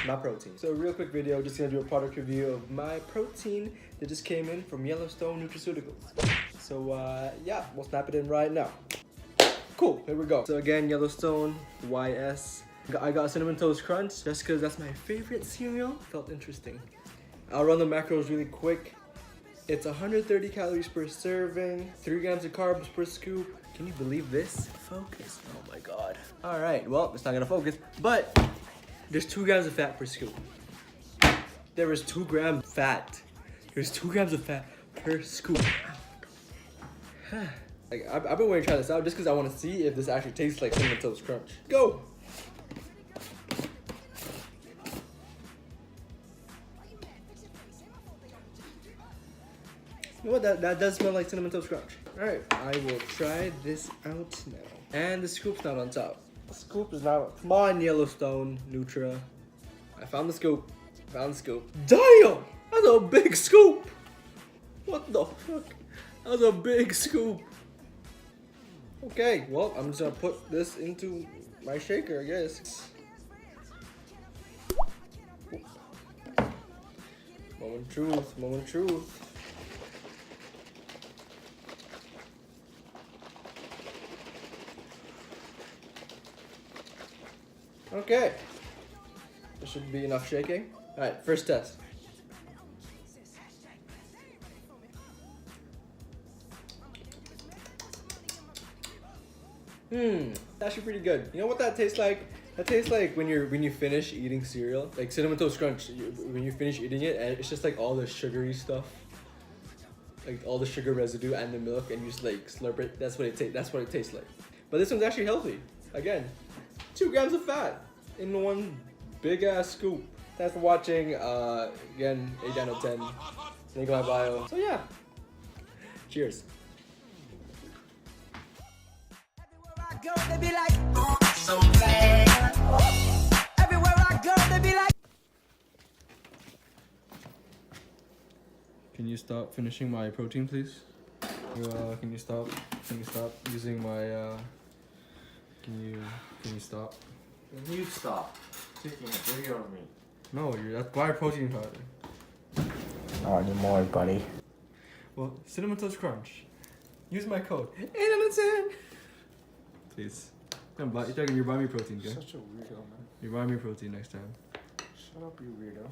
my protein. So real quick video, just gonna do a product review of my protein that just came in from Yellowstone Nutraceuticals. So yeah, we'll snap it in right now. Cool, here we go. So again, Yellowstone, YS. I got Cinnamon Toast Crunch just because that's my favorite cereal. Felt interesting. I'll run the macros really quick. It's 130 calories per serving, 3 grams of carbs per scoop. Can you believe this? Focus, oh my God. All right, well, it's not gonna focus, but there's 2 grams of fat per scoop. There is 2 grams fat. There's 2 grams of fat per scoop. Like, I've been waiting to try this out just because I want to see if this actually tastes like Cinnamon Toast Crunch. Go! You know what? That does smell like Cinnamon Toast Crunch. Alright, I will try this out now. And the scoop's not on top. The scoop is not. Come on, Yellowstone Nutra. I found the scoop. Found the scoop. Damn! That's a big scoop! What the fuck? That's a big scoop. Okay, well, I'm just gonna put this into my shaker, I guess. Moment of truth, moment of truth. Okay. This should be enough shaking. Alright, first test. That's actually pretty good. You know what that tastes like? That tastes like when you finish eating cereal, like Cinnamon Toast Crunch. When you finish eating it, and it's just like all the sugary stuff, like all the sugar residue and the milk, and you just like slurp it. That's what it tastes. That's what it tastes like. But this one's actually healthy. Again, 2 grams of fat in one big ass scoop. Thanks for watching. Again, 8 out of 10. Link in my bio. So yeah, cheers. Go, they be like, oh, so bad. Everywhere I go, they be like. Can you stop finishing my protein, please? Can you stop? Can you stop using my? Can you stop? Can you stop taking a video of me? No, that's my protein powder. Not anymore, buddy. Well, Cinnamon Toast Crunch. Use my code 8 out of 10. Please. You're buying me protein, okay? Such a weirdo, man. You buy me protein next time. Shut up, you weirdo.